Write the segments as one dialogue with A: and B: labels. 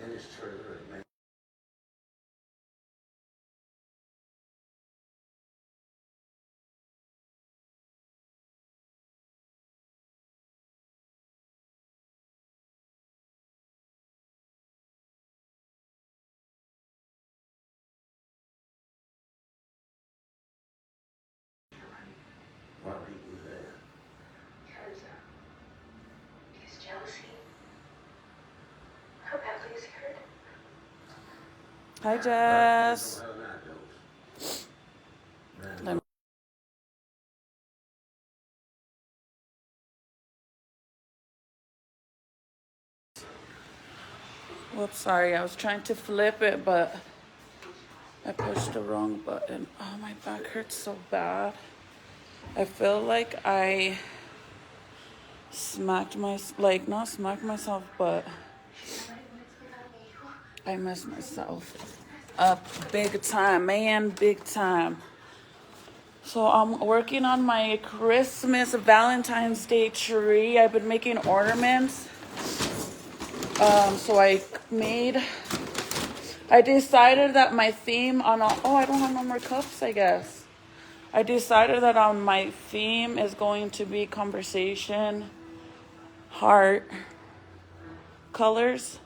A: And it's true, man. Why would he do that?
B: Because he's jealousy. How badly is he hurt?
C: Hi, Jess.
A: Well, that goes.
C: Let me- Whoops, sorry. I was trying to flip it, but I pushed the wrong button. Oh, my back hurts so bad. I feel like I smacked not smacked myself, but I messed myself up big time, man, big time. So I'm working on my Christmas Valentine's Day tree. I've been making ornaments. So I decided that my theme on I don't have no more cups, I guess. I decided that on my theme is going to be conversation, heart, colors,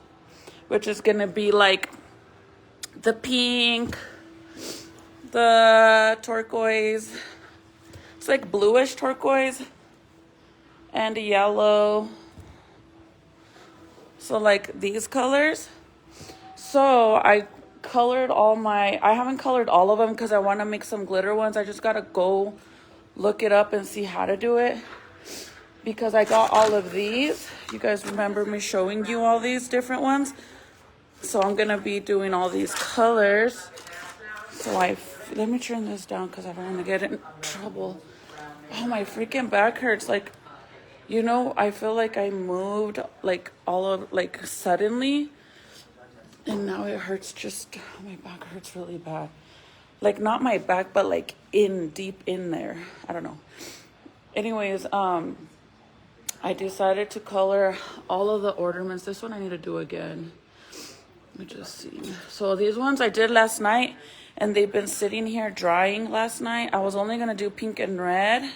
C: which is going to be like the pink, the turquoise. It's like bluish turquoise and yellow. So like these colors. So I haven't colored all of them because I want to make some glitter ones. I just got to go look it up and see how to do it. Because I got all of these. You guys remember me showing you all these different ones? So I'm going to be doing all these colors. So let me turn this down because I don't want to get in trouble. Oh, my freaking back hurts. Like, I feel like I moved suddenly. And now it hurts my back hurts really bad. Like, not my back, but like deep in there. I don't know. Anyways, I decided to color all of the ornaments. This one I need to do again. Let me just see. So these ones I did last night, and they've been sitting here drying last night. I was only going to do pink and red,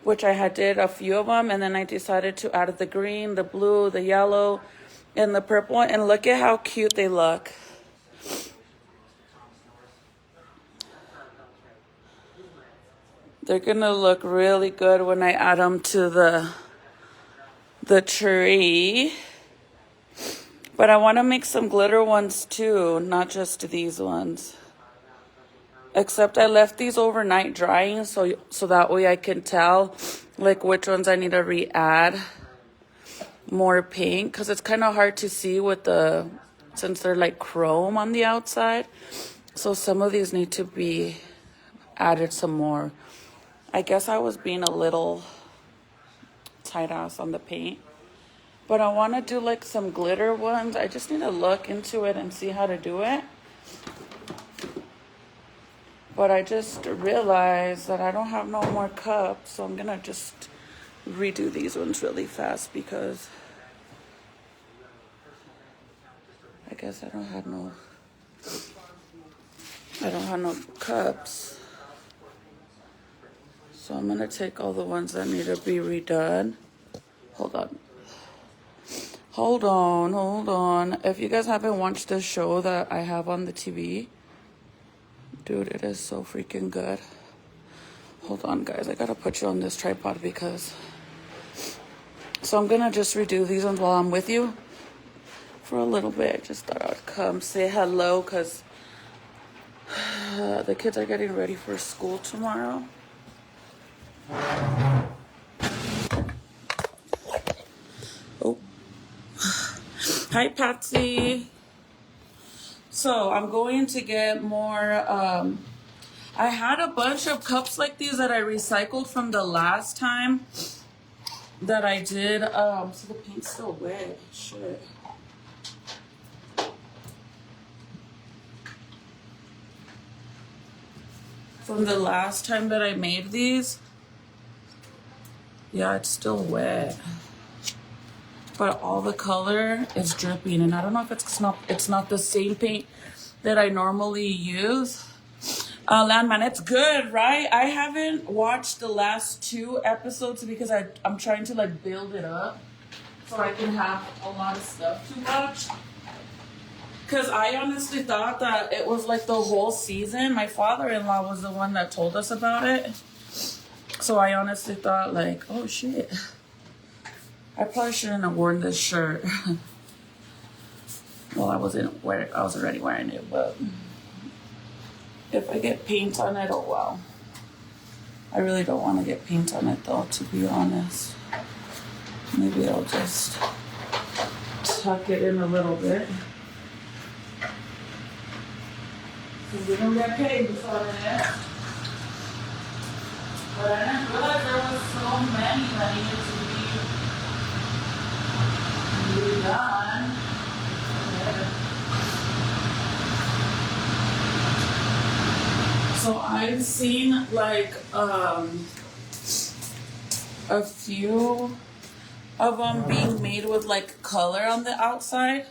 C: which I did a few of them, and then I decided to add the green, the blue, the yellow, and the purple one. And look at how cute they look. They're going to look really good when I add them to the tree. But I want to make some glitter ones too, not just these ones. Except I left these overnight drying so that way I can tell like which ones I need to re-add more pink, because it's kind of hard to see since they're like chrome on the outside. So some of these need to be added some more. I guess I was being a little tight ass on the paint. But I want to do like some glitter ones. I just need to look into it and see how to do it. But I just realized that I don't have no more cups. So I'm going to just redo these ones really fast because I guess I don't have no cups. So I'm going to take all the ones that need to be redone. Hold on. If you guys haven't watched this show that I have on the TV, dude, it is so freaking good. Hold on, guys. I gotta put you on this tripod So I'm gonna just redo these ones while I'm with you for a little bit. Just thought I'd come say hello because the kids are getting ready for school tomorrow. Oh. Hi, Patsy. So I'm going to get more, I had a bunch of cups like these that I recycled from the last time that I did. So the paint's still wet. Shit. From the last time that I made these. Yeah, it's still wet. but all the color is dripping, and I don't know if it's not the same paint that I normally use. Landman, it's good, right? I haven't watched the last 2 episodes because I'm trying to like build it up so I can have a lot of stuff to watch. Because I honestly thought that it was like the whole season. My father-in-law was the one that told us about it. So I honestly thought like, oh shit. I probably shouldn't have worn this shirt. Well, I was already wearing it, but if I get paint on it, oh well. I really don't want to get paint on it though, to be honest. Maybe I'll just tuck it in a little bit. Because we don't get paid before it. But I didn't realize there was so many that needed to be done. So I've seen like a few of them being made with like color on the outside,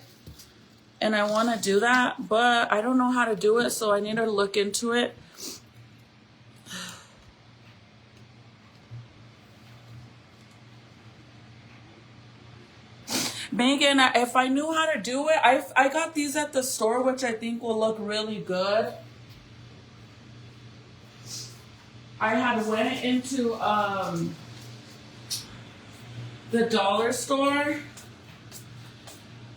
C: and I want to do that, but I don't know how to do it, so I need to look into it. Megan, if I knew how to do it, I got these at the store, which I think will look really good. I had went into the dollar store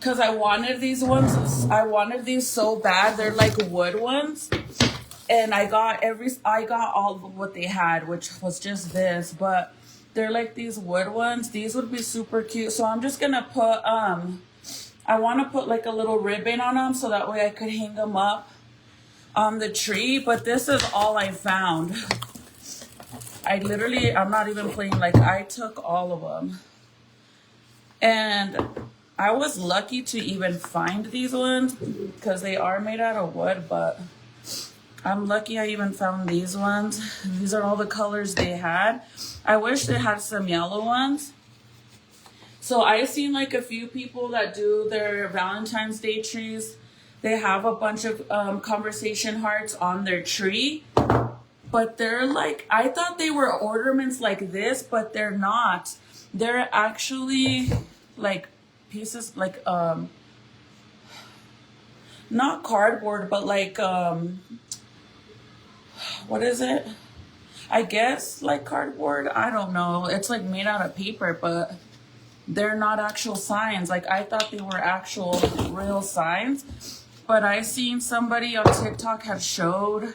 C: because I wanted these ones. I wanted these so bad. They're like wood ones, and I got all of what they had, which was just this, but they're like these wood ones. These would be super cute. So I'm just gonna put I want to put like a little ribbon on them so that way I could hang them up on the tree. But this is all I found. I'm not even playing, like I took all of them. And I was lucky to even find these ones because they are made out of wood, but I'm lucky I even found these ones. These are all the colors they had. I wish they had some yellow ones. So I've seen like a few people that do their Valentine's Day trees. They have a bunch of conversation hearts on their tree. But they're like, I thought they were ornaments like this, but they're not. They're actually like pieces, like, not cardboard, but like, what is it? I guess like cardboard. I don't know. It's like made out of paper, but they're not actual signs. Like I thought they were actual real signs, but I seen somebody on TikTok have showed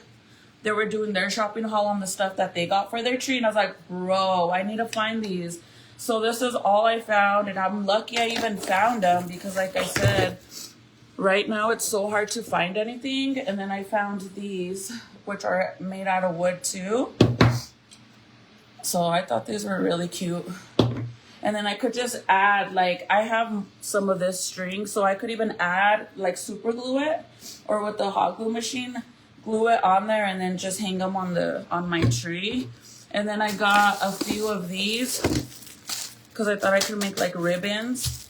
C: they were doing their shopping haul on the stuff that they got for their tree. And I was like, bro, I need to find these. So this is all I found. And I'm lucky I even found them because like I said, right now it's so hard to find anything. And then I found these, which are made out of wood too. So I thought these were really cute. And then I could just add, like, I have some of this string, so I could even add, like, super glue it, or with the hot glue machine, glue it on there, and then just hang them on my tree. And then I got a few of these, because I thought I could make, like, ribbons,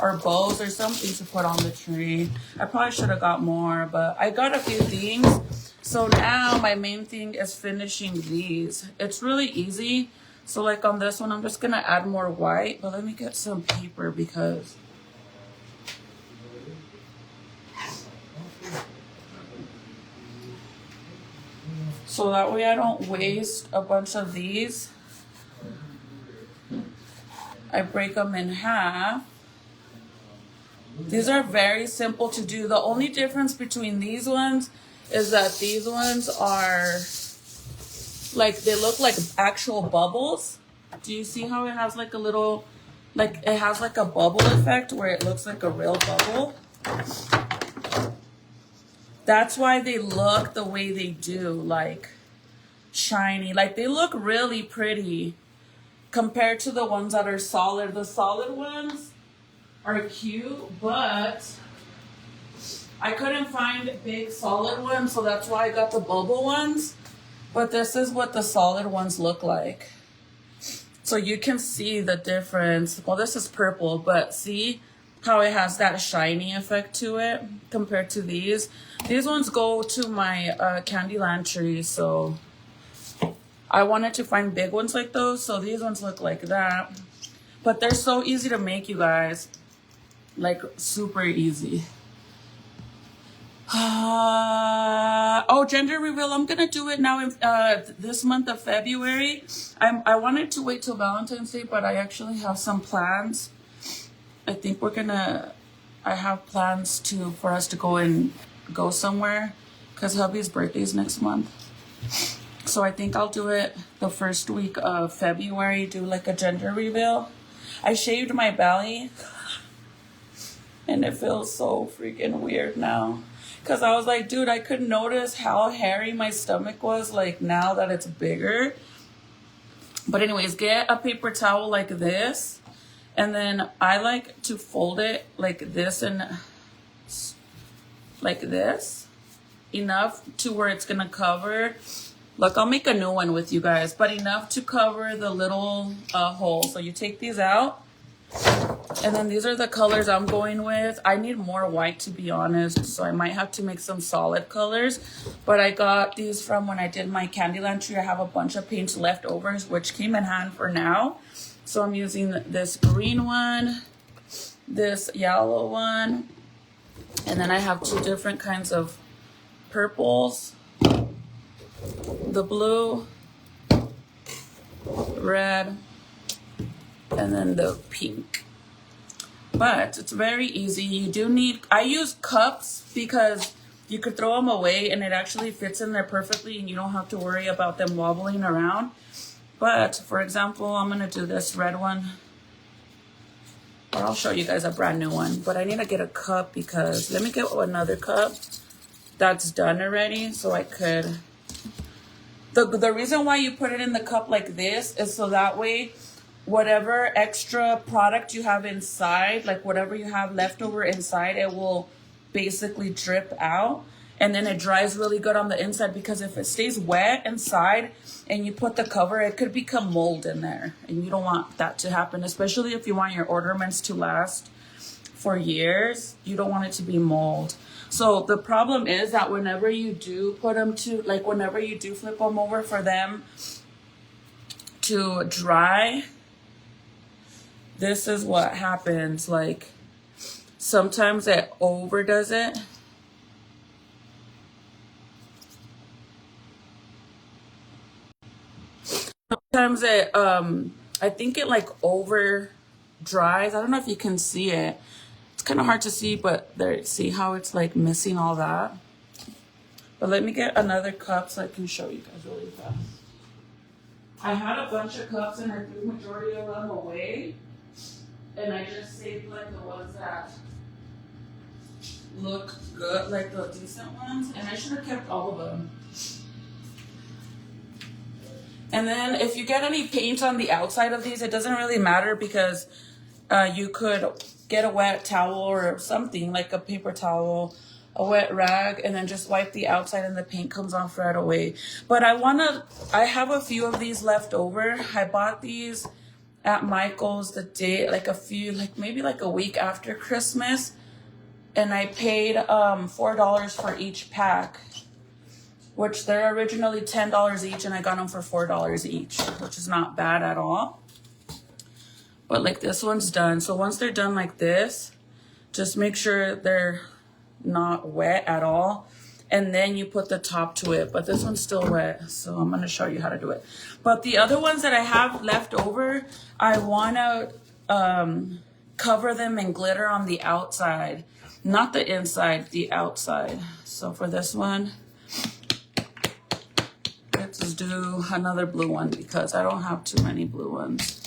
C: or bows, or something to put on the tree. I probably should have got more, but I got a few things. So now my main thing is finishing these. It's really easy. So like on this one, I'm just going to add more white. But let me get some paper because... So that way I don't waste a bunch of these. I break them in half. These are very simple to do. The only difference between these ones is that these ones are... like they look like actual bubbles. Do you see how it has like a little, like it has like a bubble effect where it looks like a real bubble? That's why they look the way they do, like shiny. Like they look really pretty compared to the ones that are solid. The solid ones are cute, but I couldn't find big solid ones, so that's why I got the bubble ones. But this is what the solid ones look like. So you can see the difference. Well, this is purple, but see how it has that shiny effect to it compared to these. These ones go to my Candyland tree, so I wanted to find big ones like those. So these ones look like that. But they're so easy to make, you guys. Like, super easy. Oh, gender reveal. I'm gonna do it now in this month of February. I wanted to wait till Valentine's Day, but I actually have some plans. I think I have plans for us to go somewhere because hubby's birthday is next month. So I think I'll do it the first week of February, do like a gender reveal. I shaved my belly and it feels so freaking weird now. Because I was like, dude, I could notice how hairy my stomach was, like, now that it's bigger. But anyways, get a paper towel like this. And then I like to fold it like this and like this. Enough to where it's going to cover. Look, I'll make a new one with you guys. But enough to cover the little hole. So you take these out. And then these are the colors I'm going with. I need more white, to be honest, so I might have to make some solid colors. But I got these from when I did my Candyland tree. I have a bunch of paints leftovers, which came in hand for now. So I'm using this green one, this yellow one, and then I have two different kinds of purples. The blue, red, and then the pink. But it's very easy. You do need, I use cups because you could throw them away and it actually fits in there perfectly and you don't have to worry about them wobbling around. But for example, I'm going to do this red one, or I'll show you guys a brand new one. But I need to get a cup because, let me get another cup that's done already so I could, the reason why you put it in the cup like this is so that way whatever extra product you have inside, like whatever you have left over inside, it will basically drip out. And then it dries really good on the inside, because if it stays wet inside and you put the cover, it could become mold in there. And you don't want that to happen, especially if you want your ornaments to last for years. You don't want it to be mold. So the problem is that whenever you do put them to, like whenever you do flip them over for them to dry, this is what happens. Like sometimes it overdoes it. Sometimes it, I think it like over dries. I don't know if you can see it. It's kind of hard to see, but there, see how it's like missing all that? But let me get another cup so I can show you guys really fast. I had a bunch of cups and I threw majority of them away. And I just saved like the ones that look good, like the decent ones. And I should have kept all of them. And then if you get any paint on the outside of these, it doesn't really matter, because you could get a wet towel or something, like a paper towel, a wet rag, and then just wipe the outside and the paint comes off right away. But I have a few of these left over. I bought these at Michael's the day, like maybe like a week after Christmas. And I paid $4 for each pack, which they're originally $10 each, and I got them for $4 each, which is not bad at all. But like this one's done. So once they're done like this, just make sure they're not wet at all. And then you put the top to it. But this one's still wet, so I'm going to show you how to do it. But the other ones that I have left over, I want to cover them in glitter on the outside. Not the inside, the outside. So for this one, let's do another blue one because I don't have too many blue ones.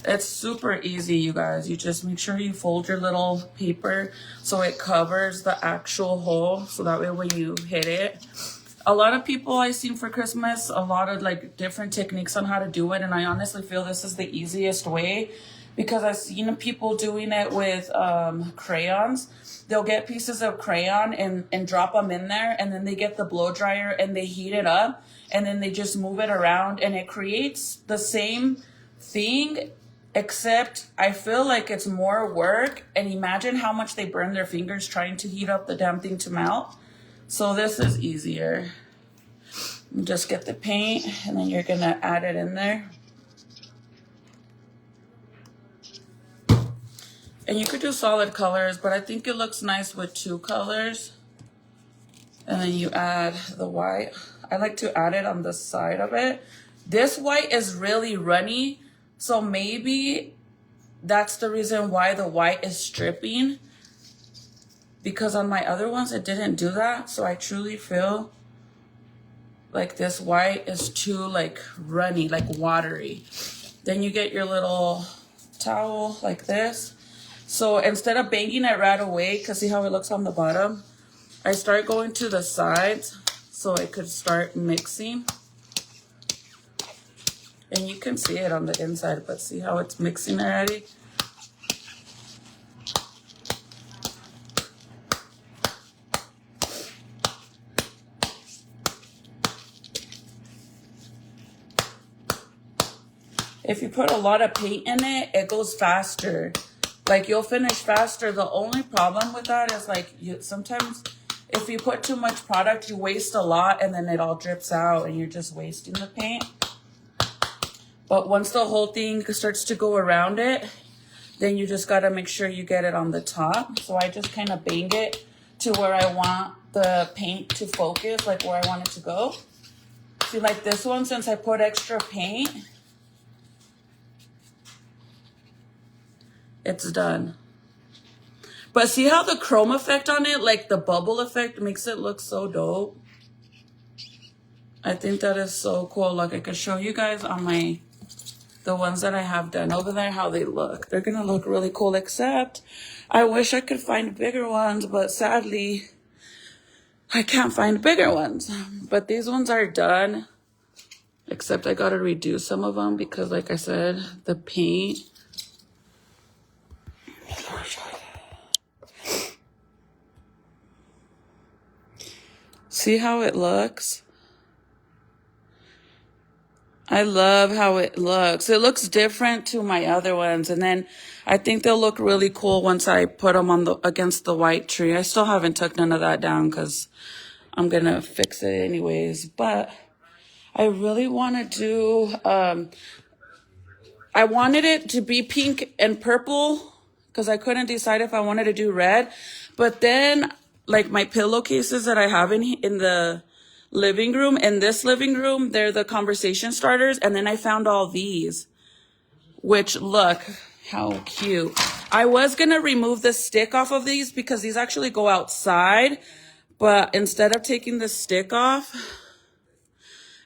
C: It's super easy, you guys. You just make sure you fold your little paper so it covers the actual hole, so that way when you hit it. A lot of people I've seen for Christmas, a lot of like different techniques on how to do it, and I honestly feel this is the easiest way, because I've seen people doing it with crayons. They'll get pieces of crayon and drop them in there, and then they get the blow dryer and they heat it up, and then they just move it around, and it creates the same thing, except I feel like it's more work. And imagine how much they burn their fingers trying to heat up the damn thing to melt. So this is easier. You just get the paint and then you're gonna add it in there. And you could do solid colors, but I think it looks nice with 2 colors. And then you add the white. I like to add it on the side of it. This white is really runny, so maybe that's the reason why the white is stripping. Because on my other ones, it didn't do that. So I truly feel like this white is too like runny, like watery. Then you get your little towel like this. So instead of banging it right away, because see how it looks on the bottom, I start going to the sides so I could start mixing. And you can see it on the inside, but see how it's mixing already? If you put a lot of paint in it, it goes faster. Like you'll finish faster. The only problem with that is like sometimes if you put too much product, you waste a lot and then it all drips out and you're just wasting the paint. But once the whole thing starts to go around it, then you just got to make sure you get it on the top. So I just kind of bang it to where I want the paint to focus, like where I want it to go. See, like this one, since I put extra paint, it's done. But see how the chrome effect on it, like the bubble effect, makes it look so dope. I think that is so cool. Look, I could show you guys on the ones that I have done over there, how they look. They're gonna look really cool, except I wish I could find bigger ones, but sadly, I can't find bigger ones. But these ones are done, except I gotta redo some of them because like I said, the paint. See how it looks? I love how it looks. It looks different to my other ones. And then I think they'll look really cool once I put them on against the white tree. I still haven't took none of that down because I'm going to fix it anyways. But I really want to do, I wanted it to be pink and purple because I couldn't decide if I wanted to do red. But then like my pillowcases that I have in the living room, in this living room, they're the conversation starters. And then I found all these, which look how cute. I was going to remove the stick off of these because these actually go outside. But instead of taking the stick off,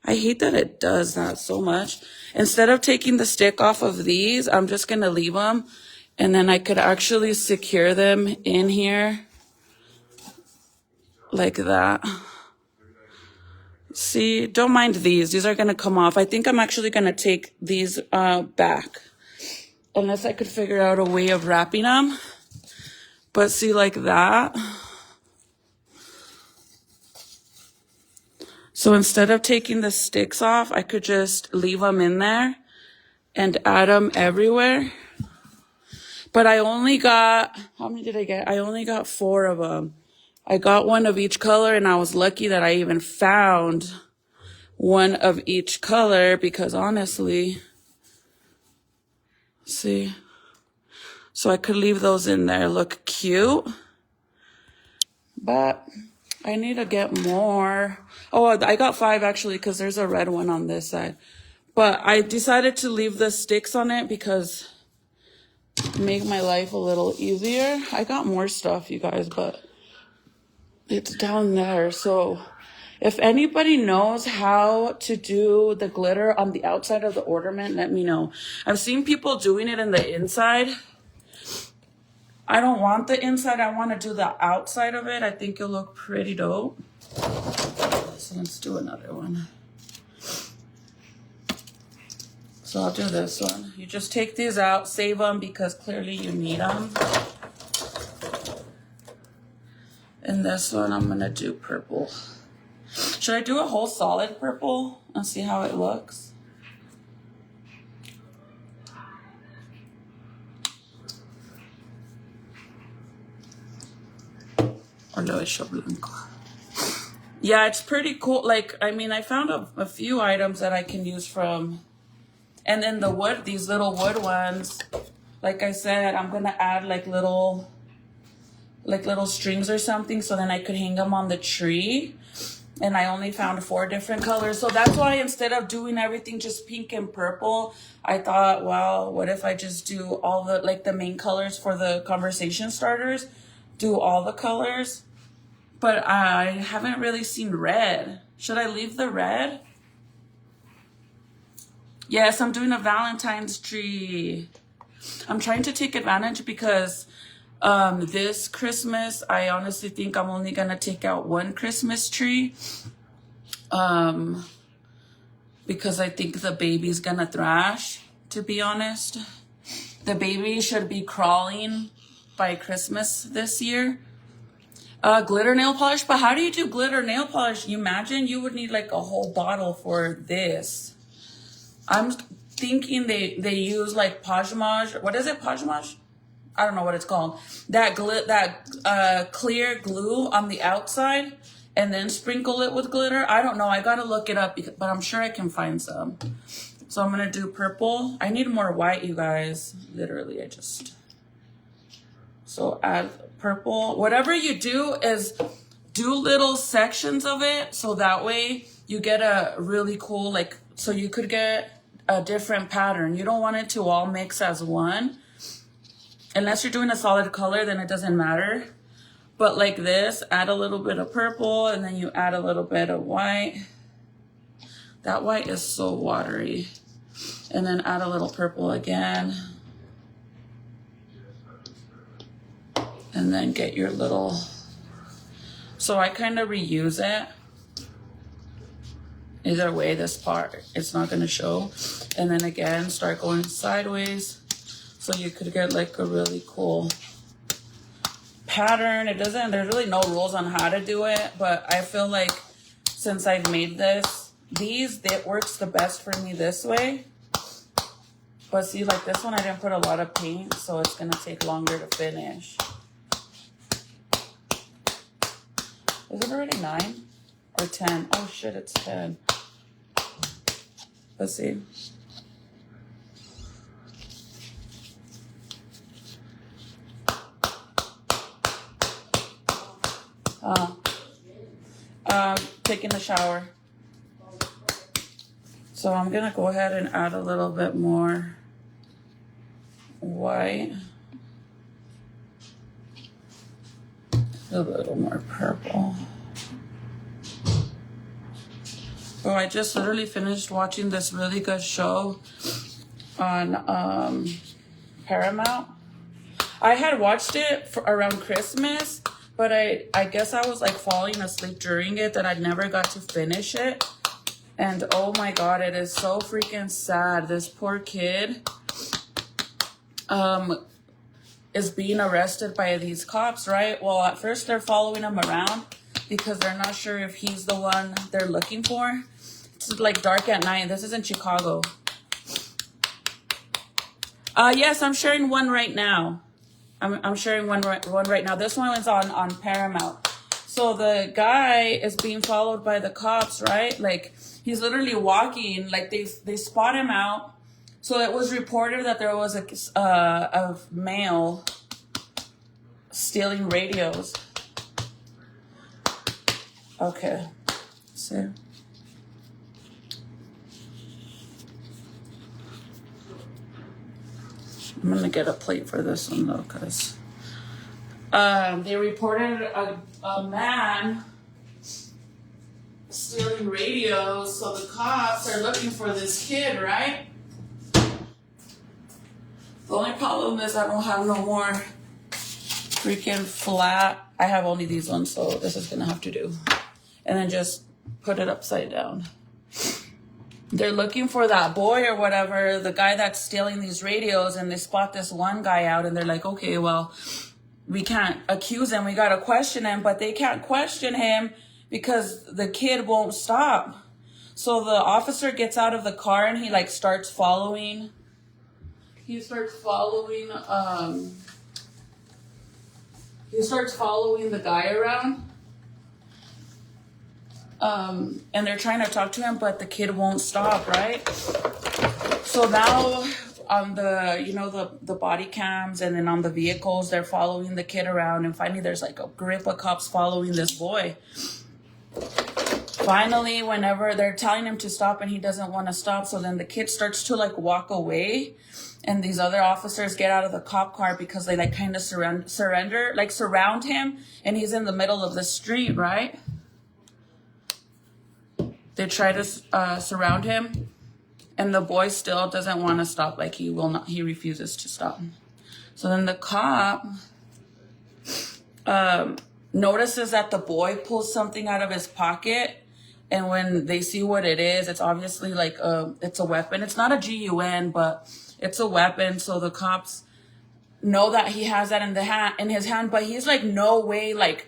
C: I hate that it does that so much. Instead of taking the stick off of these, I'm just going to leave them. And then I could actually secure them in here like that. See, don't mind these. These are going to come off. I think I'm actually going to take these back. Unless I could figure out a way of wrapping them. But see, like that. So instead of taking the sticks off, I could just leave them in there and add them everywhere. But I only got, how many did I get? I only got 4 of them. I got one of each color, and I was lucky that I even found one of each color because honestly, see, so I could leave those in there, look cute, but I need to get more. Oh, I got 5 actually because there's a red one on this side, but I decided to leave the sticks on it because it make my life a little easier. I got more stuff, you guys, but it's down there. So if anybody knows how to do the glitter on the outside of the ornament, let me know. I've seen people doing it in the inside. I don't want the inside. I want to do the outside of it. I think it'll look pretty dope. So let's do another one. So I'll do this one. You just take these out, save them because clearly you need them. And this one, I'm going to do purple. Should I do a whole solid purple and see how it looks? O lo hecho blanco. Yeah, it's pretty cool. Like, I mean, I found a few items that I can use from. And then the wood, these little wood ones, like I said, I'm going to add like little strings or something so then I could hang them on the tree. And I only found 4 different colors. So that's why instead of doing everything just pink and purple, I thought, well, what if I just do all the, like the main colors for the conversation starters, do all the colors. But I haven't really seen red. Should I leave the red? Yes, I'm doing a Valentine's tree. I'm trying to take advantage because this Christmas, I honestly think I'm only going to take out 1 Christmas tree. Because I think the baby's going to thrash, to be honest. The baby should be crawling by Christmas this year. Glitter nail polish, but how do you do glitter nail polish? You imagine you would need like a whole bottle for this. I'm thinking they use like Pajamage. What is it, Pajamage? I don't know what it's called. That clear glue on the outside and then sprinkle it with glitter. I don't know. I gotta look it up, but I'm sure I can find some. So I'm gonna do purple. I need more white, you guys. Literally, so add purple. Whatever you do is do little sections of it so that way you get a really cool, like, so you could get a different pattern. You don't want it to all mix as one. Unless you're doing a solid color, then it doesn't matter. But like this, add a little bit of purple and then you add a little bit of white. That white is so watery. And then add a little purple again. And then get your little, so I kind of reuse it. Either way, this part, it's not gonna show. And then again, start going sideways. So you could get like a really cool pattern. There's really no rules on how to do it, but I feel like since I've made this, it works the best for me this way. But see, like this one, I didn't put a lot of paint, so it's gonna take longer to finish. Is it already 9 or 10? Oh shit, it's 10. Let's see. Taking a shower. So I'm gonna go ahead and add a little bit more white. A little more purple. Oh, I just literally finished watching this really good show on Paramount. I had watched it for around Christmas, but I guess I was like falling asleep during it that I never got to finish it. And oh my God, it is so freaking sad. This poor kid is being arrested by these cops, right? Well, at first they're following him around because they're not sure if he's the one they're looking for. It's like dark at night. This is in Chicago. Yes, I'm sharing one right now. I'm sharing one right now. This one is on Paramount. So the guy is being followed by the cops, right? Like he's literally walking, like they spot him out. So it was reported that there was a male stealing radios. Okay, so. I'm gonna get a plate for this one though, because they reported a man stealing radios, so the cops are looking for this kid, right? The only problem is I don't have no more freaking flat. I have only these ones, so this is gonna have to do. And then just put it upside down. They're looking for that boy or whatever, the guy that's stealing these radios, and they spot this one guy out and they're like, okay, well, we can't accuse him, we gotta question him, but they can't question him because the kid won't stop. So the officer gets out of the car and he like starts following. He he starts following the guy around. And they're trying to talk to him, but the kid won't stop, right? So now on the, you know, the body cams and then on the vehicles, they're following the kid around, and finally there's like a grip of cops following this boy. Finally, whenever they're telling him to stop and he doesn't want to stop, so then the kid starts to like walk away, and these other officers get out of the cop car because they like kind of surround him, and he's in the middle of the street, right? They try to surround him, and the boy still doesn't want to stop. Like he refuses to stop. So then the cop notices that the boy pulls something out of his pocket, and when they see what it is, it's obviously like it's a weapon. It's not a GUN, but it's a weapon. So the cops know that he has that in his hand, but he's like no way like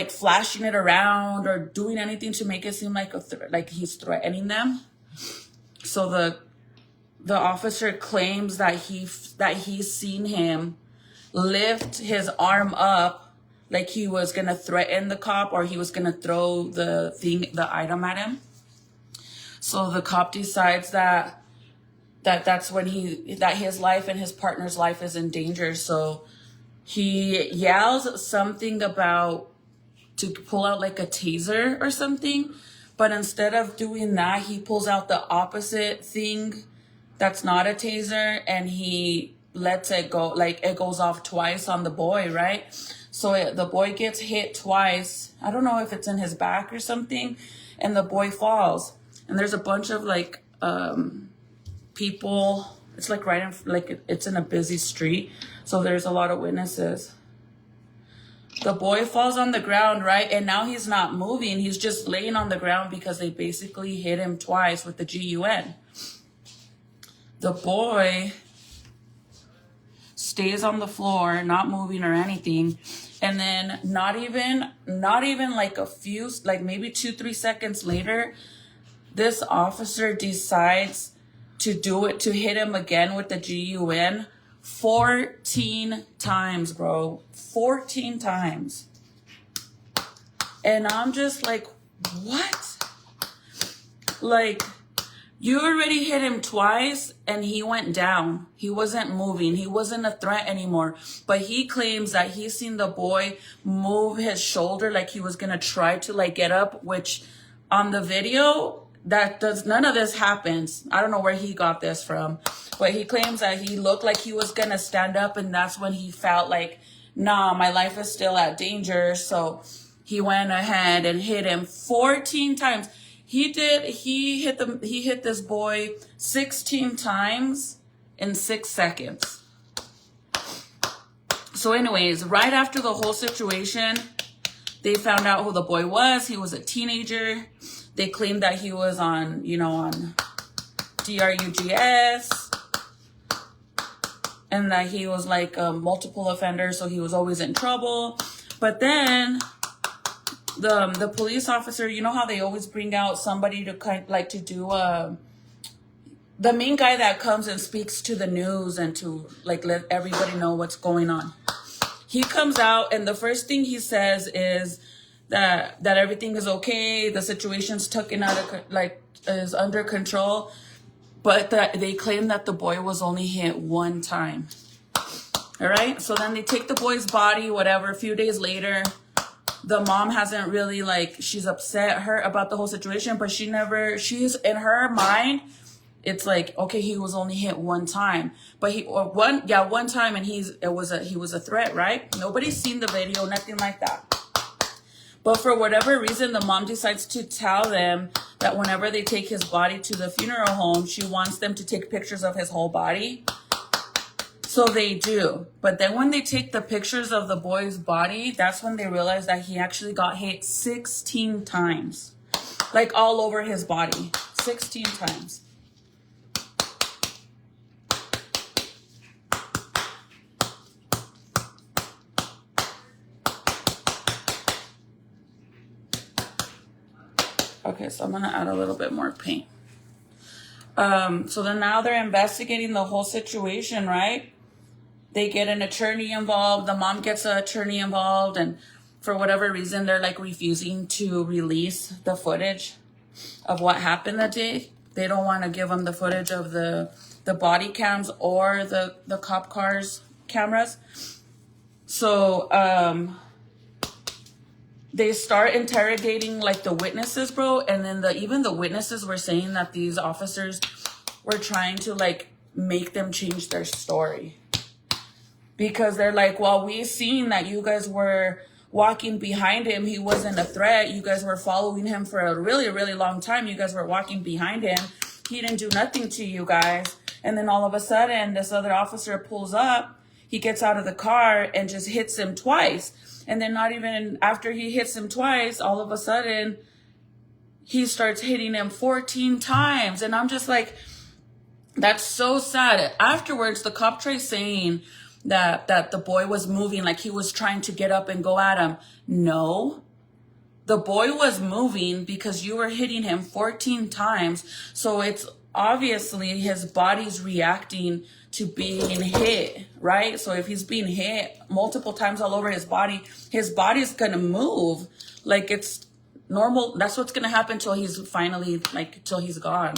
C: flashing it around or doing anything to make it seem like like he's threatening them. So the officer claims that he's seen him lift his arm up like he was gonna threaten the cop, or he was gonna throw the item at him. So the cop decides that's when that his life and his partner's life is in danger. So he yells something about to pull out like a taser or something, but instead of doing that, he pulls out the opposite thing that's not a taser, and he lets it go. Like it goes off twice on the boy, right? So the boy gets hit twice. I don't know if it's in his back or something, and the boy falls. And there's a bunch of like people. It's like it's in a busy street, so there's a lot of witnesses. The boy falls on the ground, right? And now he's not moving. He's just laying on the ground because they basically hit him twice with the GUN. The boy stays on the floor, not moving or anything. And then not even like like maybe 2-3 seconds later, this officer decides to hit him again with the GUN 14 times, bro. 14 times. And I'm just like, what? Like, you already hit him twice and he went down. He wasn't moving. He wasn't a threat anymore. But he claims that he's seen the boy move his shoulder like he was going to try to like get up, which on the video, none of this happens. I don't know where he got this from, but he claims that he looked like he was going to stand up, and that's when he felt like, nah, my life is still at danger. So he went ahead and hit him 14 times. He hit this boy 16 times in 6 seconds. So anyways, right after the whole situation, they found out who the boy was. He was a teenager. They claimed that he was on DRUGS, and that he was like a multiple offender, so he was always in trouble. But then the police officer, you know how they always bring out somebody to the main guy that comes and speaks to the news and to like let everybody know what's going on. He comes out, and the first thing he says is that everything is okay, the situation's is under control, but that they claim that the boy was only hit 1 time. All right, so then they take the boy's body, whatever. A few days later, the mom hasn't really she's upset about the whole situation, but she's in her mind, it's like, okay, he was only hit 1 time, but one time, and he was a threat, right? Nobody's seen the video, nothing like that. But for whatever reason, the mom decides to tell them that whenever they take his body to the funeral home, she wants them to take pictures of his whole body. So they do. But then when they take the pictures of the boy's body, that's when they realize that he actually got hit 16 times. Like all over his body. 16 times. Okay, so I'm going to add a little bit more paint. So then now they're investigating the whole situation, right? they get an attorney involved. The mom gets an attorney involved, and for whatever reason, they're like refusing to release the footage of what happened that day. They don't want to give them the footage of the body cams or the cop cars cameras. So they start interrogating like the witnesses, bro, and then even the witnesses were saying that these officers were trying to like make them change their story, because they're like, well, we seen that you guys were walking behind him. He wasn't a threat. You guys were following him for a really, really long time. You guys were walking behind him. He didn't do nothing to you guys. And then all of a sudden, this other officer pulls up. He gets out of the car and just hits him twice. And then not even after he hits him twice, all of a sudden, he starts hitting him 14 times. And I'm just like, that's so sad. Afterwards, the cop tries saying that the boy was moving, like he was trying to get up and go at him. No, the boy was moving because you were hitting him 14 times. So it's obviously his body's reacting to being hit, right? So if he's being hit multiple times all over his body's gonna move like it's normal. That's what's gonna happen till he's finally, like, till he's gone.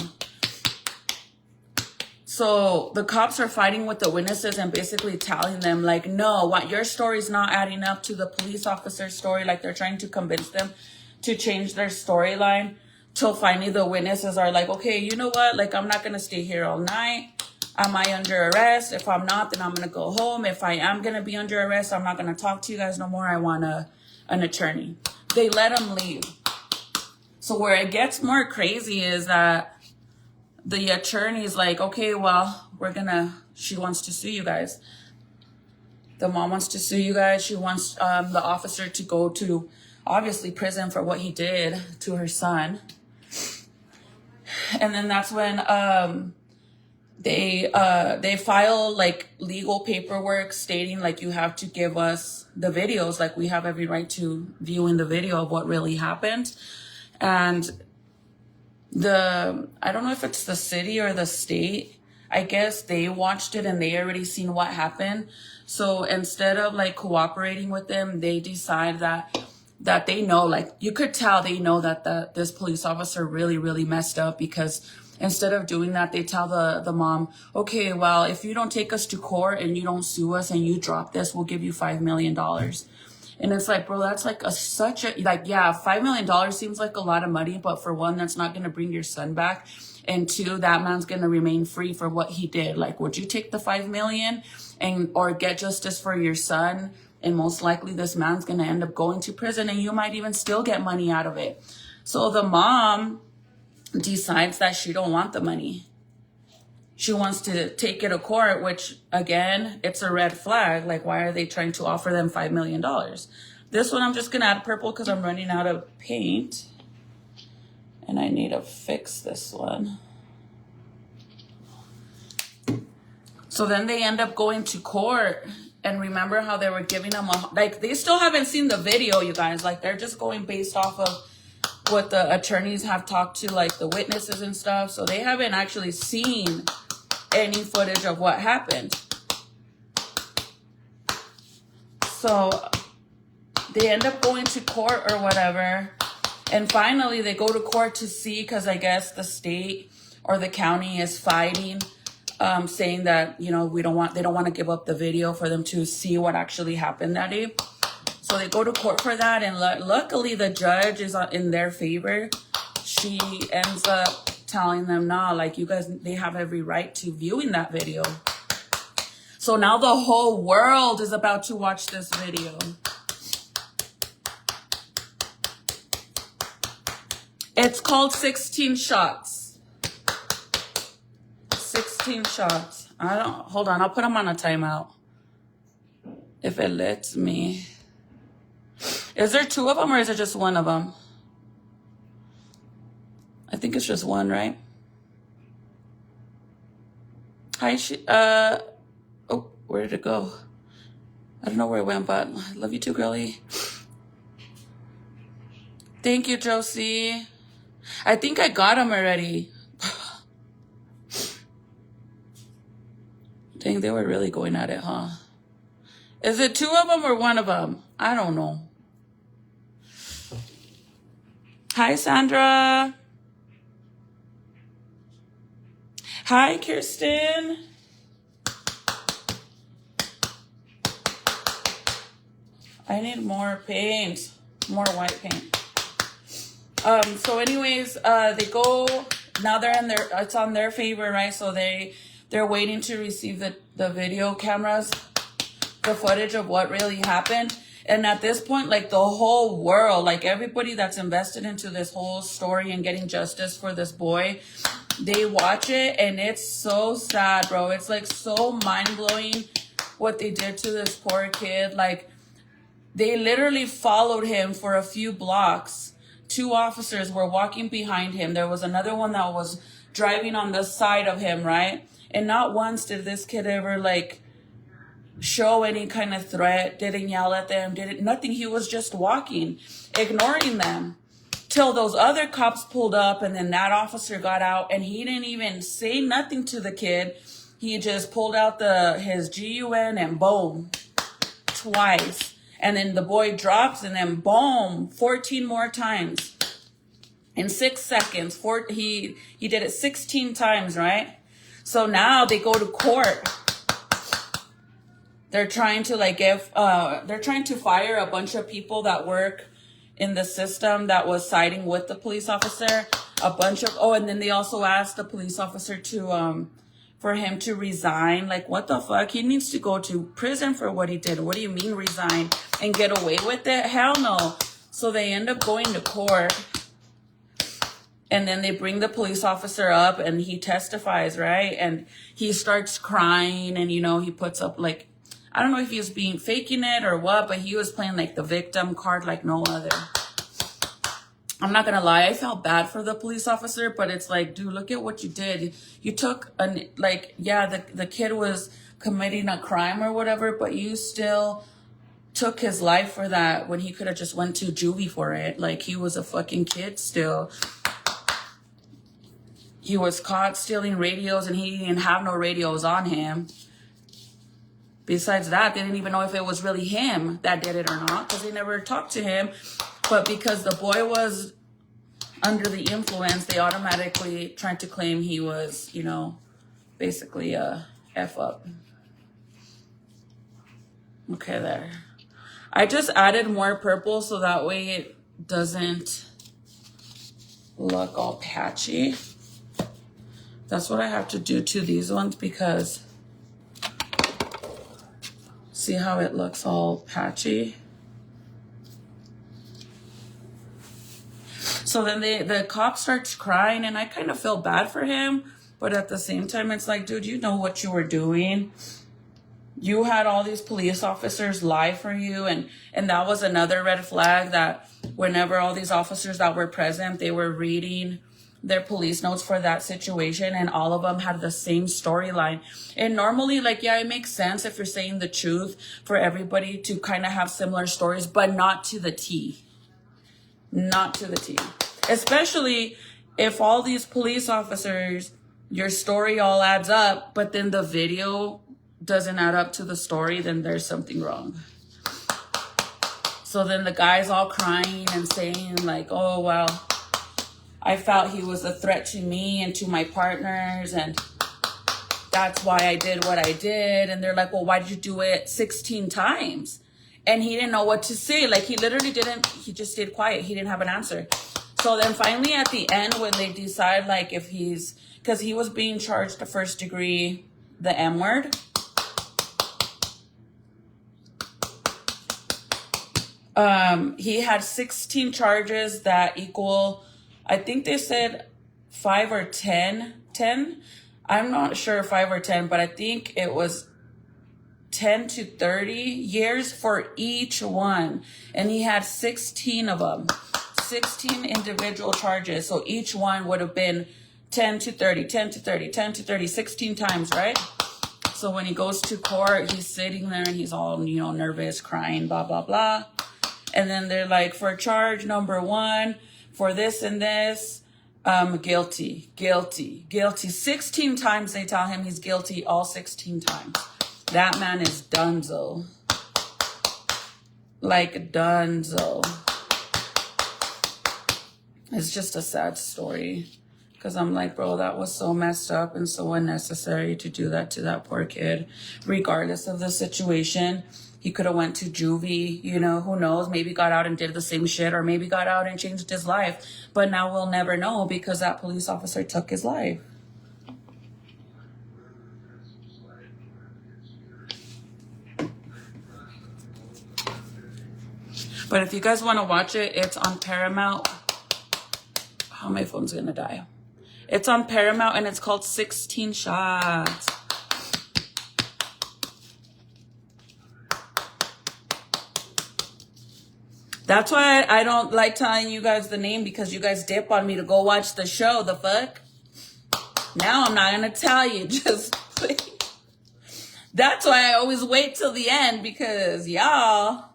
C: So the cops are fighting with the witnesses and basically telling them, like, no, what your story's not adding up to the police officer's story. Like, they're trying to convince them to change their storyline, till finally the witnesses are like, okay, you know what? Like, I'm not going to stay here all night. Am I under arrest? If I'm not, then I'm going to go home. If I am going to be under arrest, I'm not going to talk to you guys no more. I want an attorney. They let him leave. So where it gets more crazy is that the attorney's like, okay, well, she wants to sue you guys. The mom wants to sue you guys. She wants the officer to go to, obviously, prison for what he did to her son. And then that's when they file like legal paperwork stating like, you have to give us the videos. Like, we have every right to viewing the video of what really happened. And I don't know if it's the city or the state, I guess they watched it and they already seen what happened. So instead of like cooperating with them, they decide that they know, like, you could tell they know that this police officer really, really messed up, because instead of doing that, they tell the mom, okay, well, if you don't take us to court and you don't sue us and you drop this, we'll give you $5 million. And it's like, bro, that's like yeah, $5 million seems like a lot of money, but for one, that's not going to bring your son back. And two, that man's going to remain free for what he did. Like, would you take the $5 million or get justice for your son? And most likely this man's going to end up going to prison, and you might even still get money out of it. So the mom decides that she don't want the money. She wants to take it to court, which, again, it's a red flag. Like, why are they trying to offer them $5 million? This one, I'm just going to add purple because I'm running out of paint. And I need to fix this one. So then they end up going to court. And remember how they were giving them like, they still haven't seen the video, you guys. Like, they're just going based off of what the attorneys have talked to, like, the witnesses and stuff. So they haven't actually seen any footage of what happened. So they end up going to court or whatever. And finally they go to court to see, because I guess the state or the county is fighting, saying that, you know, they don't want to give up the video for them to see what actually happened that day. So they go to court for that, and luckily the judge is in their favor. She ends up telling them, nah, like, you guys, they have every right to viewing that video. So now the whole world is about to watch this video. It's called 16 Shots. 16 Shots. Hold on, I'll put them on a timeout. If it lets me. Is there two of them or is it just one of them? I think it's just one, right? Hi, oh, where did it go? I don't know where it went, but I love you too, girlie. Thank you, Josie. I think I got them already. Dang, they were really going at it, huh? Is it two of them or one of them? I don't know. Hi, Sandra. Hi, Kirsten. I need more paint, more white paint. So anyways, they go, now they're in their, it's on their favor, right? So they're waiting to receive the video cameras, the footage of what really happened. And at this point, like the whole world, like everybody that's invested into this whole story and getting justice for this boy, they watch it and it's so sad, bro. It's like so mind-blowing what they did to this poor kid. Like they literally followed him for a few blocks. 2 officers were walking behind him. There was another one that was driving on the side of him, right? And not once did this kid ever like show any kind of threat, didn't yell at them, didn't nothing. He was just walking, ignoring them till those other cops pulled up, and then that officer got out and he didn't even say nothing to the kid. He just pulled out his GUN and boom, twice. And then the boy drops and then boom, 14 more times in 6 seconds. He did it 16 times, right? So now they go to court. They're trying to like they're trying to fire a bunch of people that work in the system that was siding with the police officer. And then they also asked the police officer to, for him to resign. Like, what the fuck? He needs to go to prison for what he did. What do you mean resign and get away with it? Hell no. So they end up going to court. And then they bring the police officer up and he testifies, right? And he starts crying and, he puts up like, I don't know if he was faking it or what, but he was playing like the victim card like no other. I'm not gonna lie, I felt bad for the police officer, but it's like, dude, look at what you did. You took the kid was committing a crime or whatever, but you still took his life for that when he could have just went to juvie for it. Like he was a fucking kid still. He was caught stealing radios and he didn't have no radios on him. Besides that, they didn't even know if it was really him that did it or not because they never talked to him. But because the boy was under the influence, they automatically tried to claim he was, basically a F up. Okay, there. I just added more purple so that way it doesn't look all patchy. That's what I have to do to these ones because see how it looks all patchy? So then the cop starts crying and I kind of feel bad for him. But at the same time, it's like, dude, you know what you were doing. You had all these police officers lie for you. And that was another red flag that whenever all these officers that were present, they were reading their police notes for that situation and all of them had the same storyline. And normally, like, yeah, it makes sense if you're saying the truth for everybody to kind of have similar stories, but not to the T. Not to the T. Especially if all these police officers, your story all adds up, but then the video doesn't add up to the story, then there's something wrong. So then the guy's all crying and saying like, oh, well, I felt he was a threat to me and to my partners, and that's why I did what I did. And they're like, well, why did you do it 16 times? And he didn't know what to say. Like, he literally didn't, he just stayed quiet. He didn't have an answer. So then finally at the end, when they decide, like, if he's, because he was being charged the first degree, the M word. He had 16 charges that equal, I think they said 5 or 10. I'm not sure 5 or 10, but I think it was 10 to 30 years for each one. And he had 16 of them, 16 individual charges. So each one would have been 10 to 30, 10 to 30, 10 to 30, 16 times, right? So when he goes to court, he's sitting there and he's all, nervous, crying, blah, blah, blah. And then they're like, for charge number 1, for this and this, guilty. 16 times they tell him he's guilty, all 16 times. That man is donezo. like donezo. It's just a sad story. Because I'm like, bro, that was so messed up and so unnecessary to do that to that poor kid. Regardless of the situation, he could have went to juvie, you know, who knows? Maybe got out and did the same shit, or maybe got out and changed his life. But now we'll never know because that police officer took his life. But if you guys want to watch it, it's on Paramount. Oh, my phone's gonna die. It's on Paramount and it's called 16 Shots. That's why I don't like telling you guys the name, because you guys dip on me to go watch the show. The fuck? Now I'm not gonna tell you. Just please. That's why I always wait till the end, because y'all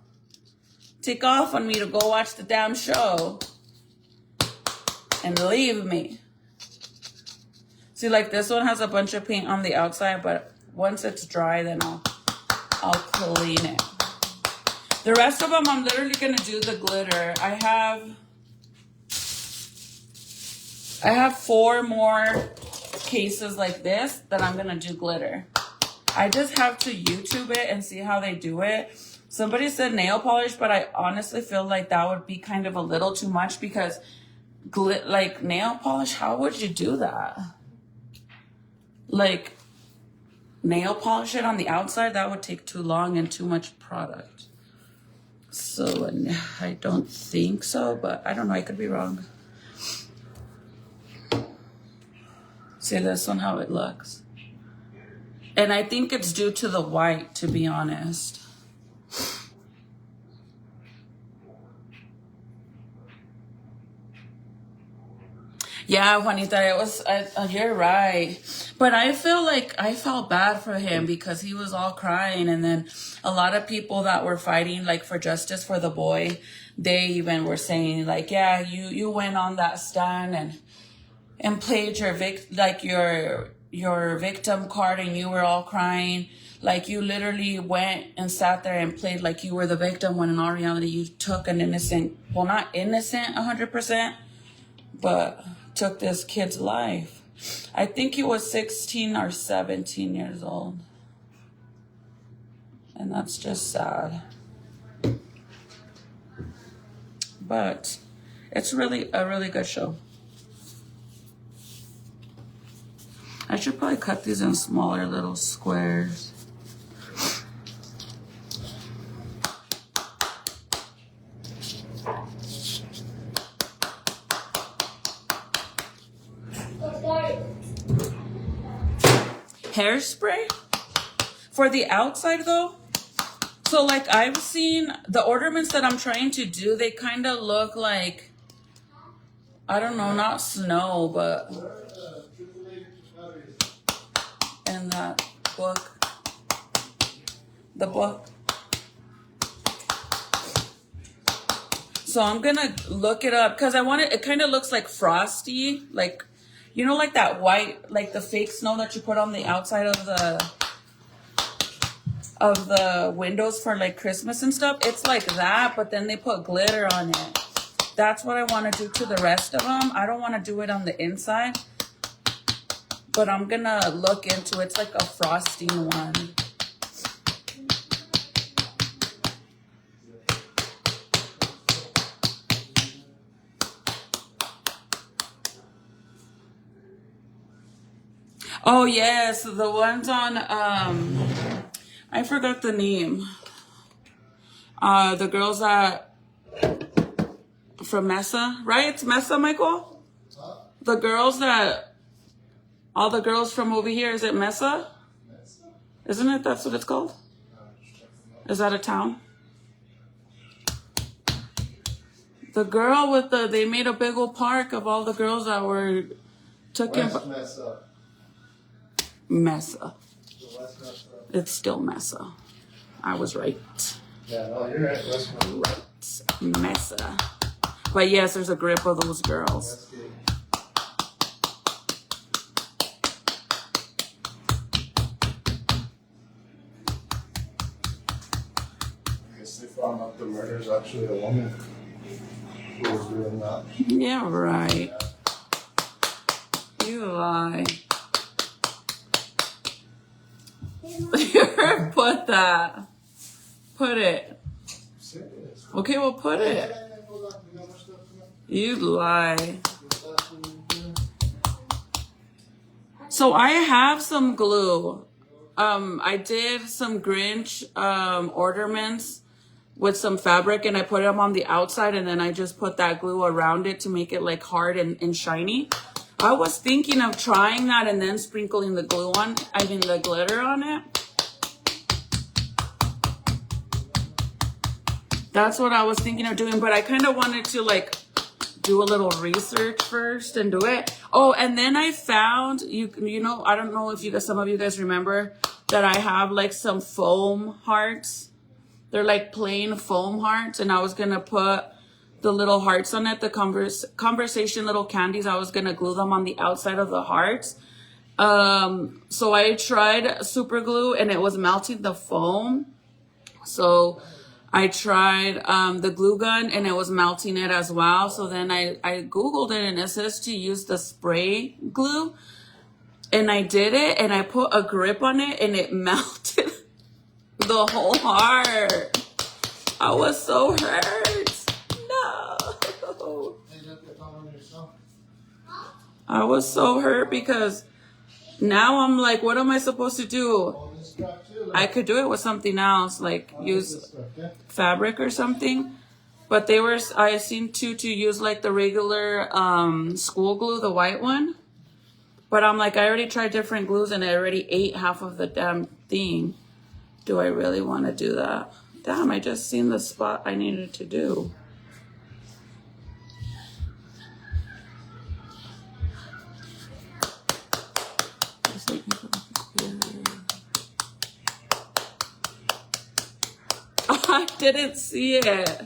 C: take off on me to go watch the damn show and leave me. See, like this one has a bunch of paint on the outside, but once it's dry, then I'll clean it. The rest of them, I'm literally gonna do the glitter. I have 4 more cases like this that I'm gonna do glitter. I just have to YouTube it and see how they do it. Somebody said nail polish, but I honestly feel like that would be kind of a little too much, because like nail polish, how would you do that? Like nail polish it on the outside, that would take too long and too much product. So I don't think so, but I don't know, I could be wrong. See this one, how it looks. And I think it's due to the white, to be honest. Yeah, Juanita, it was, you're right. But I feel like I felt bad for him because he was all crying. And then a lot of people that were fighting like for justice for the boy, they even were saying like, yeah, you went on that stand and played your your victim card, and you were all crying. Like you literally went and sat there and played like you were the victim, when in all reality you took an innocent, well, not innocent 100%, but took this kid's life. I think he was 16 or 17 years old. And that's just sad. But it's really a really good show. I should probably cut these in smaller little squares. Hairspray for the outside though. So like I've seen the ornaments that I'm trying to do, they kind of look like, I don't know, not snow, but in that book, the book. So I'm gonna look it up because I want it kind of looks like frosty, like, you know, like that white, like the fake snow that you put on the outside of the windows for like Christmas and stuff. It's like that, but then they put glitter on it. That's what I want to do to the rest of them. I don't want to do it on the inside, but I'm gonna look into it. It's like a frosting one. Oh yes, the ones on I forgot the name. The girls that from Mesa, right? It's Mesa, Michael? Huh? The girls that, all the girls from over here, is it Mesa? Mesa? Isn't it? That's what it's called? Is that a town? The girl with the, they made a big old park of all the girls that were took in. Mesa. Mesa. It's still Mesa. I was right.
D: Yeah, no, you're right.
C: Right. Mesa. But yes, there's a grip of those girls.
D: I guess they found out the there's actually a woman who was doing that.
C: Yeah, right. You lie. Here, put that. Put it.
D: Serious.
C: Okay, well, put it. You lie. So I have some glue. I did some Grinch ornaments with some fabric, and I put them on the outside, and then I just put that glue around it to make it like hard and shiny. I was thinking of trying that and then sprinkling the the glitter on it. That's what I was thinking of doing, but I kind of wanted to like do a little research first and do it. Oh, and then I found, you know, I don't know if some of you guys remember that I have like some foam hearts. They're like plain foam hearts, and I was going to put the little hearts on it, the conversation little candies. I was going to glue them on the outside of the hearts. So I tried super glue and it was melting the foam. So I tried the glue gun and it was melting it as well. So then I Googled it, and it says to use the spray glue. And I did it, and I put a grip on it, and it melted the whole heart. I was so hurt. No. I was so hurt because now I'm like, what am I supposed to do? I could do it with something else, like use fabric or something. But I seen to use like the regular school glue, the white one. But I'm like, I already tried different glues and I already ate half of the damn thing. Do I really want to do that? Damn, I just seen the spot I needed to do. I didn't see it.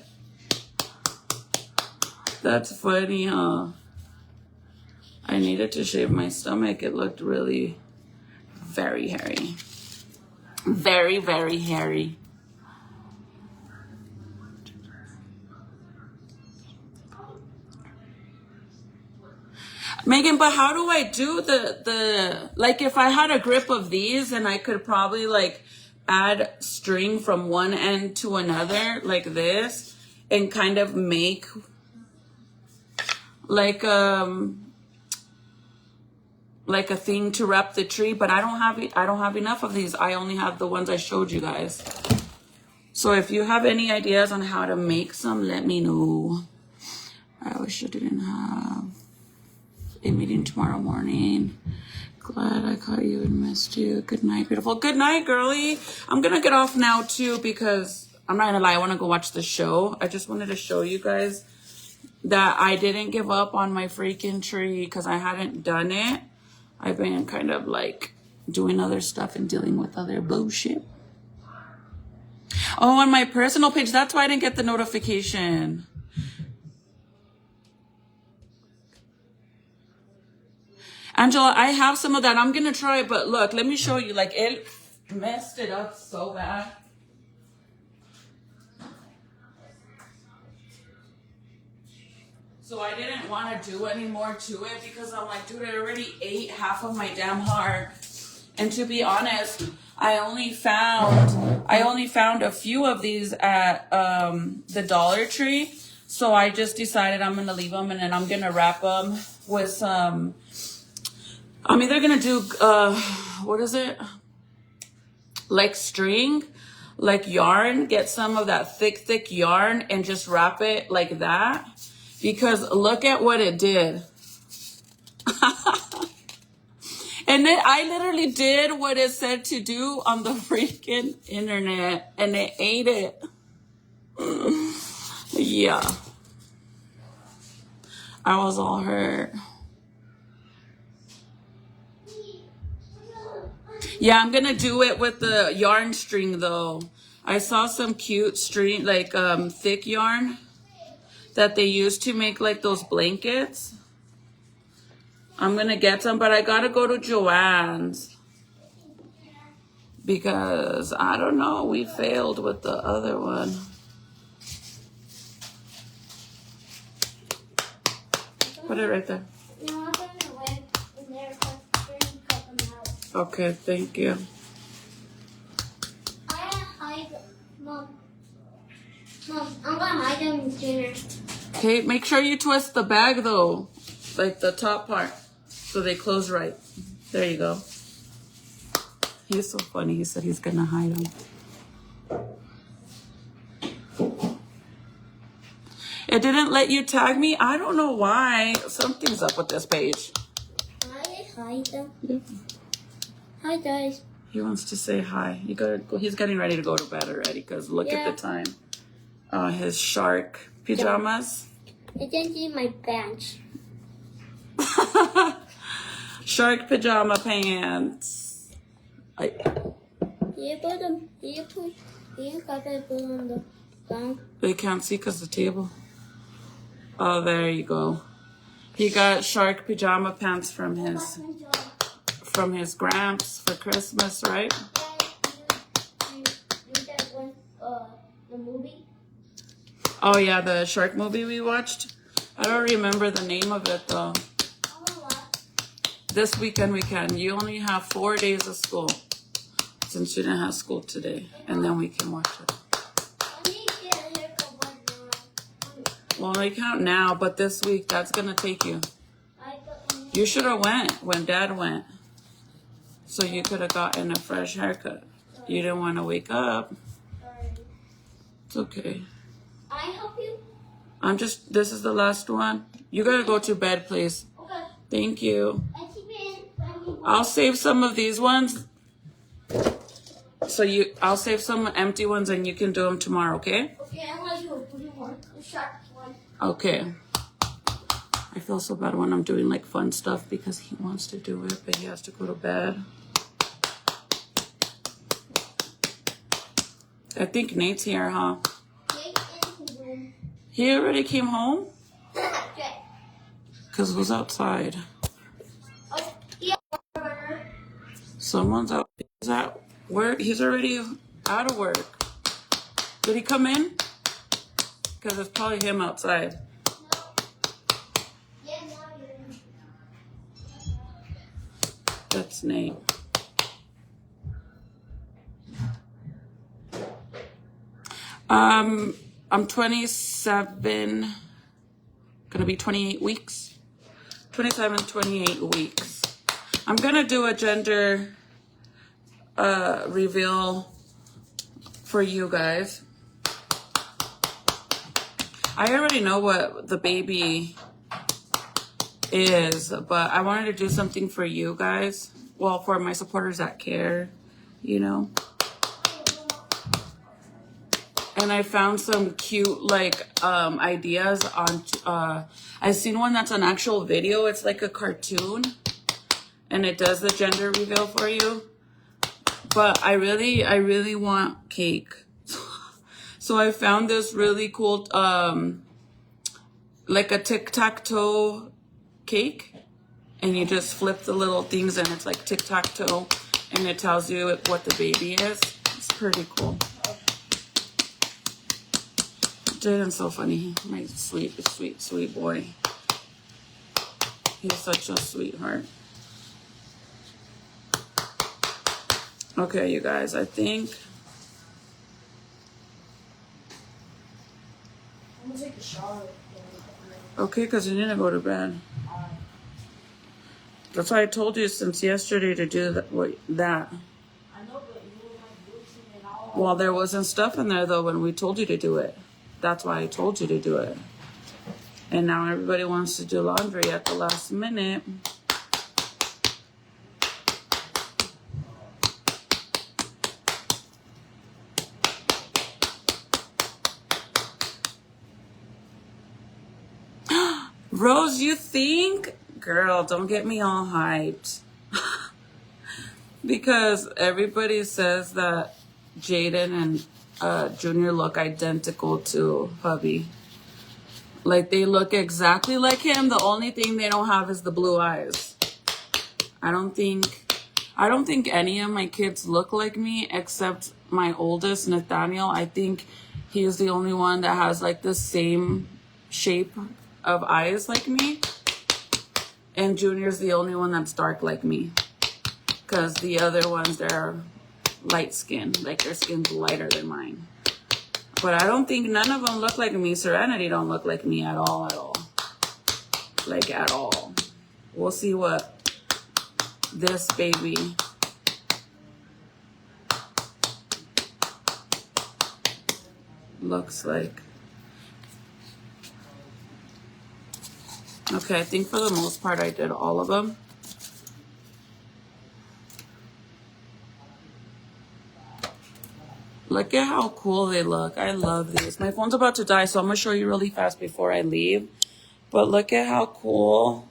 C: That's funny, huh? I needed to shave my stomach. It looked really very hairy. Very, very hairy. Megan, but how do I do the like if I had a grip of these, and I could probably like add string from one end to another like this and kind of make like a thing to wrap the tree, but I don't have enough of these. I only have the ones I showed you guys. So if you have any ideas on how to make some, let me know. I wish I didn't have a meeting tomorrow morning. Glad I caught you and missed you. Good night, beautiful. Good night, girly. I'm gonna get off now too because I'm not gonna lie, I want to go watch the show. I just wanted to show you guys that I didn't give up on my freaking tree because I hadn't done it. I've been kind of like doing other stuff and dealing with other bullshit. Oh, on my personal page, that's why I didn't get the notification. Angela, I have some of that. I'm going to try it, but look, let me show you. Like, it messed it up so bad. So I didn't want to do any more to it because I'm like, dude, I already ate half of my damn heart. And to be honest, I only found a few of these at the Dollar Tree. So I just decided I'm going to leave them, and then I'm going to wrap them with some... I'm either going to do, what is it? Like string, like yarn, get some of that thick yarn and just wrap it like that. Because look at what it did. And then I literally did what it said to do on the freaking internet, and it ate it. Yeah. I was all hurt. Yeah, I'm gonna do it with the yarn string though. I saw some cute string, like thick yarn that they use to make like those blankets. I'm gonna get some, but I gotta go to Joann's because I don't know, we failed with the other one. Put it right there.
E: No, I'm going to wait in there because we're going to cut them out.
C: Okay, thank you.
E: I hide, Mom. Mom, I'm going to hide them in dinner.
C: Okay, make sure you twist the bag though, like the top part, so they close right. There you go. He's so funny. He said he's gonna hide them. It didn't let you tag me. I don't know why. Something's up with this page.
E: I hide them.
C: Yeah.
E: Hi, guys.
C: He wants to say hi. You gotta go. He's getting ready to go to bed already because look at the time. His shark pajamas.
E: I didn't see my bench.
C: Shark pajama pants.
E: You put them. You gotta put on the ground.
C: They can't see because the table. Oh, there you go. He got shark pajama pants from his gramps for Christmas, right?
E: You that one, the movie?
C: Oh yeah, the shark movie we watched. I don't remember the name of it though. This weekend we can. You only have 4 days of school since you didn't have school today, and then we can watch it. Well, we count now, but this week that's gonna take you. You should have went when Dad went, so you could have gotten a fresh haircut. You didn't want to wake up. It's okay.
E: I help you?
C: This is the last one. You gotta go to bed, please.
E: Okay.
C: Thank you.
E: I keep it.
C: I'll save some of these ones. I'll save some empty ones and you can do them tomorrow, okay?
E: Okay, I want you to put it one. The sharp one.
C: Okay. I feel so bad when I'm doing like fun stuff because he wants to do it, but he has to go to bed. I think Nate's here, huh?
E: Take in the room.
C: He already came home?
E: Okay.
C: Because it was outside.
E: Oh, yeah.
C: Someone's out. Is that work? He's already out of work. Did he come in? Because it's probably him outside.
E: No. Yeah, now you're.
C: That's Nate. I'm 27, gonna be 28 weeks. 27, 28 weeks. I'm gonna do a gender reveal for you guys. I already know what the baby is, but I wanted to do something for you guys. Well, for my supporters that care, you know. And I found some cute ideas on I've seen one that's an actual video. It's like a cartoon and it does the gender reveal for you. But I really want cake. So I found this really cool like a tic-tac-toe cake, and you just flip the little things and it's like tic-tac-toe and it tells you what the baby is. It's pretty cool. Jaden's so funny. My sweet boy. He's such a sweetheart. Okay, you guys, I think.
E: I'm gonna take a shower.
C: Okay, because you need to go to bed. That's why I told you since yesterday to do that.
E: I know, but you were like looking and all.
C: Well, there wasn't stuff in there though when we told you to do it. That's why I told you to do it. And now everybody wants to do laundry at the last minute. Rose, you think? Girl, don't get me all hyped. Because everybody says that Jaden and Junior look identical to hubby. Like they look exactly like him. The only thing they don't have is the blue eyes. I don't think any of my kids look like me except my oldest, Nathaniel. I think he is the only one that has like the same shape of eyes like me. And Junior's the only one that's dark like me. Because the other ones, they're light skin. Like their skin's lighter than mine. But I don't think none of them look like me. Serenity don't look like me at all, at all. Like at all. We'll see what this baby looks like. Okay, I think for the most part I did all of them. Look at how cool they look. I love these. My phone's about to die, so I'm going to show you really fast before I leave. But look at how cool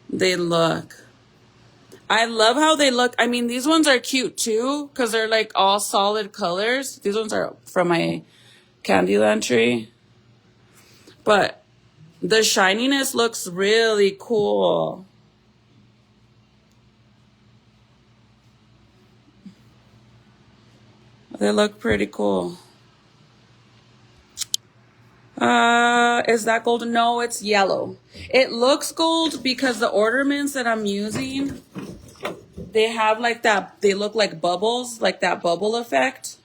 C: they look. I love how they look. I mean, these ones are cute too, because they're like all solid colors. These ones are from my Candyland tree. But the shininess looks really cool. They look pretty cool. Is that gold? No, it's yellow. It looks gold because the ornaments that I'm using, they have like that, they look like bubbles, like that bubble effect.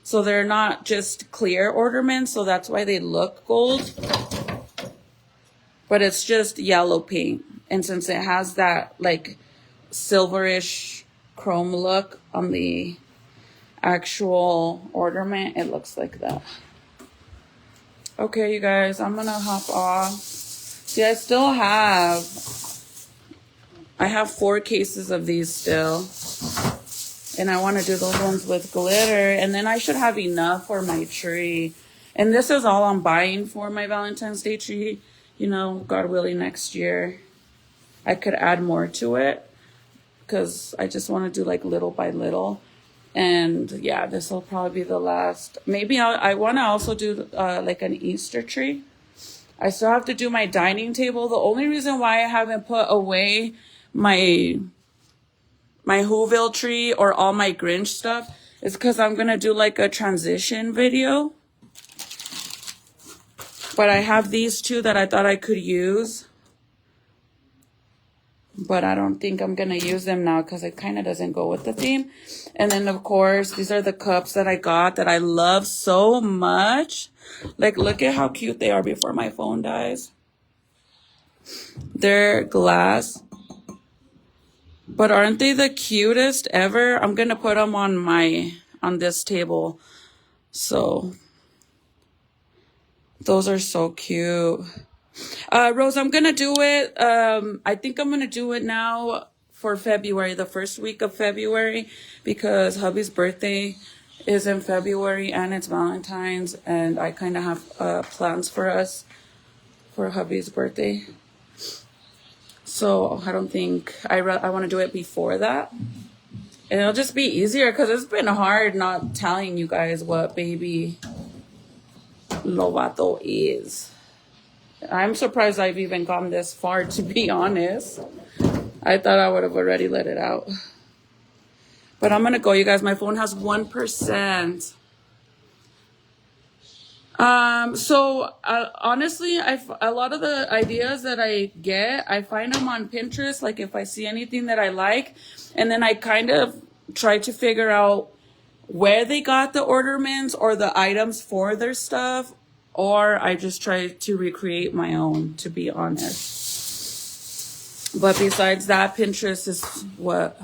C: So they're not just clear ornaments, so that's why they look gold. But it's just yellow paint. And since it has that like silverish chrome look on the actual ornament, it looks like that. Okay, you guys, I'm gonna hop off. See, I have 4 cases of these still. And I want to do those ones with glitter. And then I should have enough for my tree. And this is all I'm buying for my Valentine's Day tree. You know, God willing, next year I could add more to it. Because I just want to do like little by little. And yeah, this will probably be the last. Maybe I want to also do like an Easter tree. I still have to do my dining table. The only reason why I haven't put away my Whoville tree or all my Grinch stuff is because I'm going to do like a transition video. But I have these 2 that I thought I could use. But I don't think I'm going to use them now because it kind of doesn't go with the theme. And then, of course, these are the cups that I got that I love so much. Like, look at how cute they are before my phone dies. They're glass. But aren't they the cutest ever? I'm going to put them on this table. So, those are so cute. Rose, I'm going to do it. I think I'm going to do it now for February, the first week of February, because hubby's birthday is in February and it's Valentine's, and I kind of have plans for us for hubby's birthday. So I don't think I want to do it before that. And it'll just be easier because it's been hard not telling you guys what baby Lovato is. I'm surprised I've even gone this far, to be honest. I thought I would have already let it out. But I'm going to go, you guys. My phone has 1%. Honestly, a lot of the ideas that I get, I find them on Pinterest. Like if I see anything that I like, and then I kind of try to figure out where they got the ornaments or the items for their stuff, or I just try to recreate my own, to be honest. But besides that, Pinterest is what,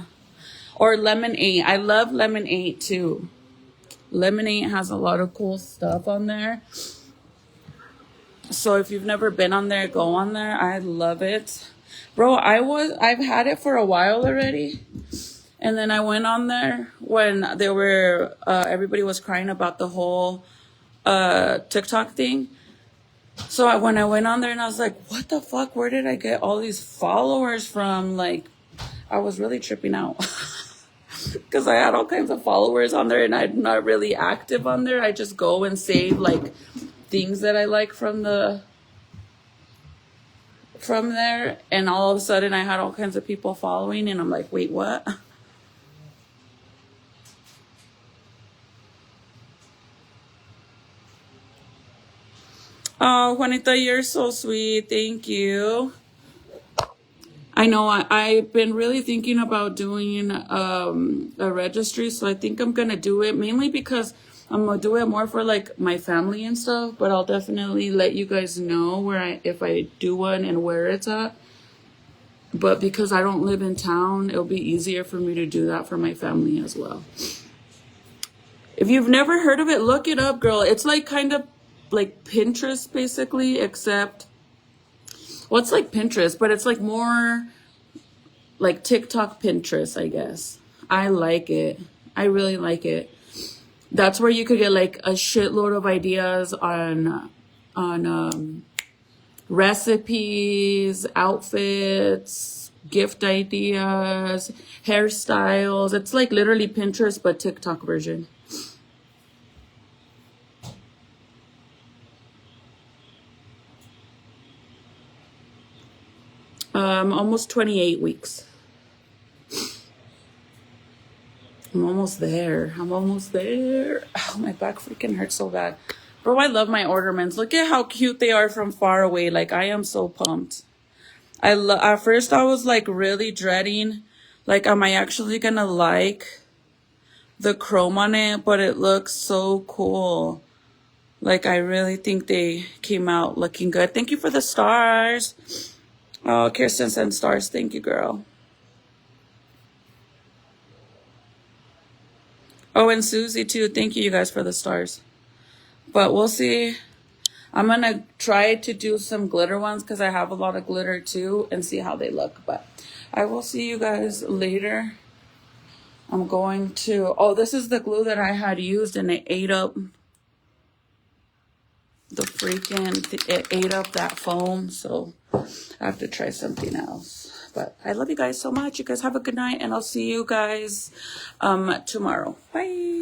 C: or Lemonade. I love Lemonade too. Lemonade has a lot of cool stuff on there. So if you've never been on there, go on there. I love it. Bro, I've had it for a while already. And then I went on there when there were, everybody was crying about the whole TikTok thing. So when I went on there and I was like, what the fuck? Where did I get all these followers from? Like, I was really tripping out. Because I had all kinds of followers on there and I'm not really active on there. I just go and save like things that I like from there. And all of a sudden I had all kinds of people following and I'm like, wait, what? Oh, Juanita, you're so sweet. Thank you. I know I've been really thinking about doing a registry, so I think I'm gonna do it mainly because I'm gonna do it more for like my family and stuff. But I'll definitely let you guys know if I do one and where it's at. But because I don't live in town, it'll be easier for me to do that for my family as well. If you've never heard of it, look it up, girl. It's like kind of like Pinterest basically, except well, it's like Pinterest, but it's like more like TikTok Pinterest, I guess. I like it. I really like it. That's where you could get like a shitload of ideas on recipes, outfits, gift ideas, hairstyles. It's like literally Pinterest but TikTok version. Almost 28 weeks. I'm almost there. I'm almost there. Oh, my back freaking hurts so bad. Bro, I love my ornaments. Look at how cute they are from far away. Like, I am so pumped. At first I was like really dreading, like, am I actually gonna like the chrome on it? But it looks so cool. Like, I really think they came out looking good. Thank you for the stars. Oh, Kirsten sent stars. Thank you, girl. Oh, and Susie too. Thank you guys for the stars. But we'll see. I'm going to try to do some glitter ones because I have a lot of glitter too and see how they look. But I will see you guys later. I'm going to... Oh, this is the glue that I had used and it ate up the freaking... It ate up that foam. So I have to try something else. But I love you guys so much. You guys have a good night and I'll see you guys tomorrow. Bye.